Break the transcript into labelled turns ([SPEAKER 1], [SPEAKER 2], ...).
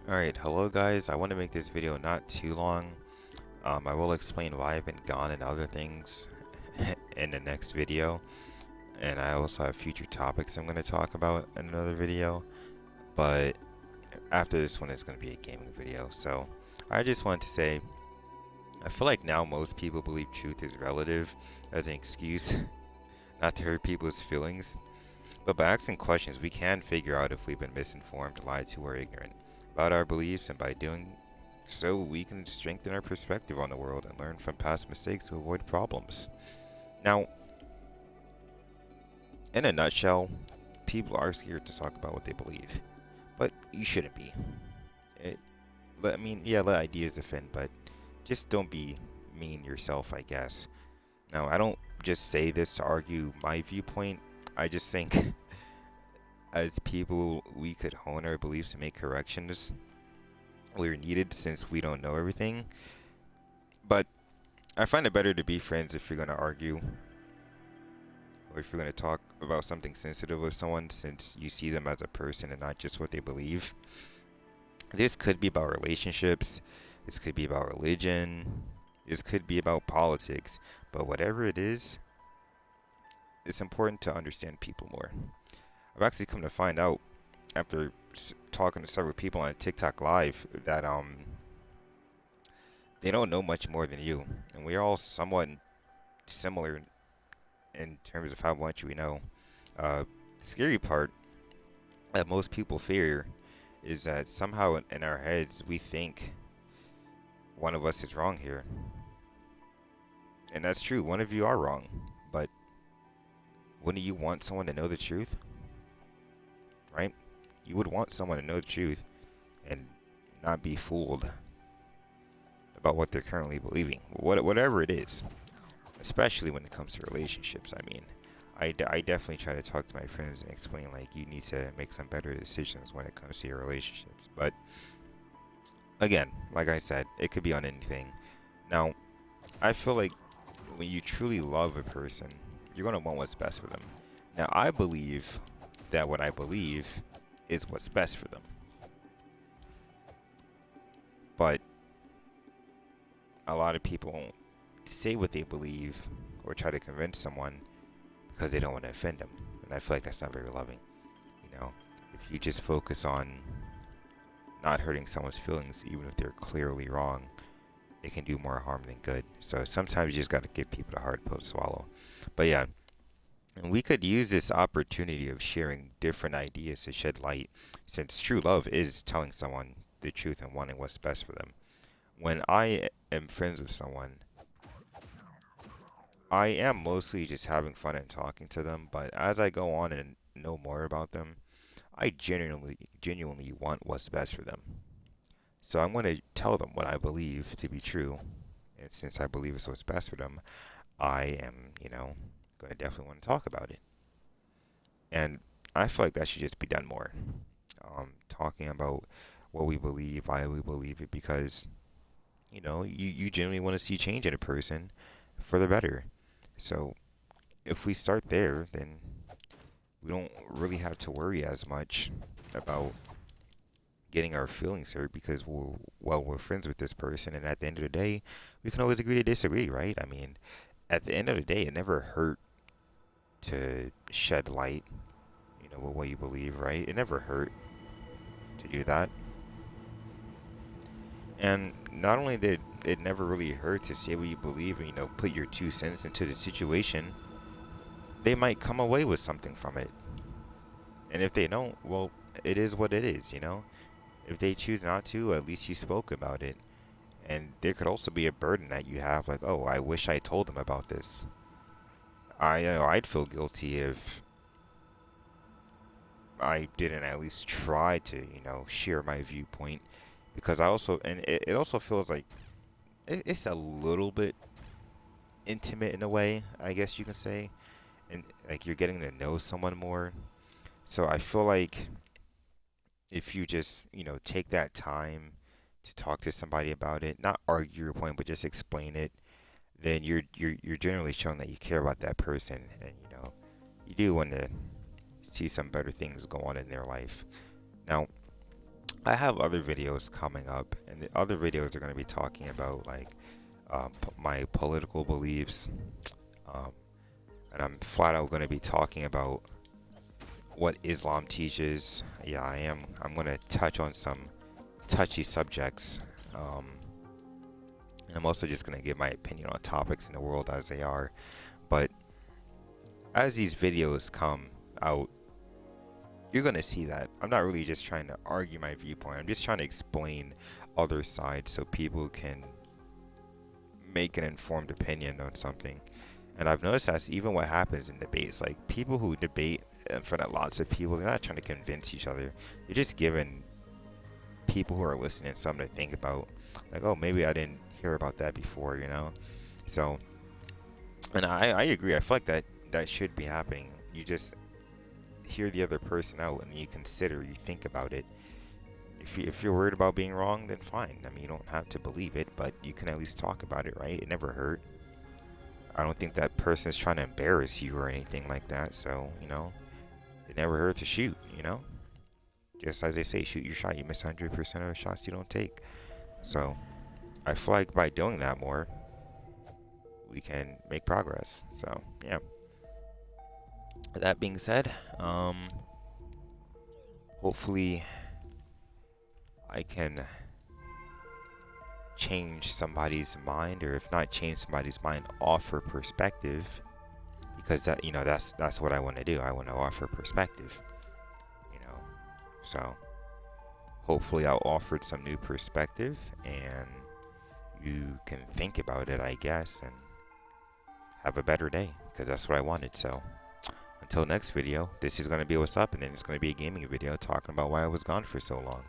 [SPEAKER 1] Alright, hello guys. I want to make this video not too long. I will explain why I've been gone and other things in the next video. And I also have future topics I'm going to talk about in another video. But after this one, it's going to be a gaming video. So I just wanted to say, I feel like now most people believe truth is relative as an excuse not to hurt people's feelings. But by asking questions, we can figure out if we've been misinformed, lied to, or ignorant about our beliefs, and by doing so, we can strengthen our perspective on the world and learn from past mistakes to avoid problems. Now, in a nutshell, people are scared to talk about what they believe, but you shouldn't be. It, yeah, let ideas offend, but just don't be mean yourself, I guess. Now, I don't just say this to argue my viewpoint. I just think as people, we could hone our beliefs and make corrections where needed since we don't know everything. But I find it better to be friends if you're going to argue or if you're going to talk about something sensitive with someone since you see them as a person and not just what they believe. This could be about relationships, this could be about religion, this could be about politics, but whatever it is, it's important to understand people more. I've actually come to find out after talking to several people on TikTok Live that they don't know much more than you, and we're all somewhat similar in terms of how much we know. The scary part that most people fear is that somehow in our heads we think one of us is wrong here, and that's true. One of you are wrong, but wouldn't you want someone to know the truth, right? You would want someone to know the truth and not be fooled about what they're currently believing, whatever it is, especially when it comes to relationships. I mean, I definitely try to talk to my friends and explain, like, you need to make some better decisions when it comes to your relationships. But again, like I said, it could be on anything. Now, I feel like when you truly love a person, you're going to want what's best for them. Now, I believe that what I believe is what's best for them. But a lot of people won't say what they believe or try to convince someone because they don't want to offend them. And I feel like that's not very loving. You know, if you just focus on not hurting someone's feelings, even if they're clearly wrong, it can do more harm than good. So sometimes you just got to give people a hard pill to swallow. But yeah, and we could use this opportunity of sharing different ideas to shed light, since true love is telling someone the truth and wanting what's best for them. When I am friends with someone, I am mostly just having fun and talking to them, but as I go on and know more about them, I genuinely want what's best for them. So I'm going to tell them what I believe to be true, and since I believe it's what's best for them, I am, going to definitely want to talk about it. And I feel like that should just be done more. Talking about what we believe, why we believe it, because you genuinely want to see change in a person for the better. So if we start there, then we don't really have to worry as much about getting our feelings hurt because we're friends with this person, and at the end of the day, we can always agree to disagree, right? I mean, at the end of the day, it never hurt to shed light, with what you believe, right? It never hurt to do that. And not only did it never really hurt to say what you believe and, put your 2 cents into the situation, they might come away with something from it. And if they don't, well, it is what it is. If they choose not to, at least you spoke about it. And there could also be a burden that you have, like, oh, I wish I told them about this. I'd feel guilty if I didn't at least try to, share my viewpoint, because it also feels like it's a little bit intimate in a way, I guess you can say, and like you're getting to know someone more. So I feel like if you just, take that time to talk to somebody about it, not argue your point, but just explain it, then you're generally showing that you care about that person, and you do want to see some better things go on in their life. Now, I have other videos coming up, and the other videos are going to be talking about like my political beliefs, um, and I'm flat out going to be talking about what Islam teaches. Yeah, I am. I'm going to touch on some touchy subjects, um, and I'm also just going to give my opinion on topics in the world as they are. But as these videos come out, you're gonna see that I'm not really just trying to argue my viewpoint. I'm just trying to explain other sides so people can make an informed opinion on something. And I've noticed that's even what happens in debates. Like people who debate in front of lots of people, they're not trying to convince each other. They're just giving people who are listening something to think about. Like, oh, maybe I didn't hear about that before, you know? So, and I agree. I feel like that should be happening. You just hear the other person out and you consider, you think about it. If you're worried about being wrong, then fine. I mean, you don't have to believe it, but you can at least talk about it, right? It never hurt. I don't think that person is trying to embarrass you or anything like that. So, it never hurt to shoot, Just as they say, shoot your shot. You miss 100% of the shots you don't take. So, I feel like by doing that more, we can make progress. So, yeah. That being said, hopefully I can change somebody's mind, or if not change somebody's mind, offer perspective, because that's what I want to do. I want to offer perspective, you know. So hopefully I'll offer some new perspective and you can think about it, I guess, and have a better day, because that's what I wanted. So until next video, this is going to be what's up, and then it's going to be a gaming video talking about why I was gone for so long.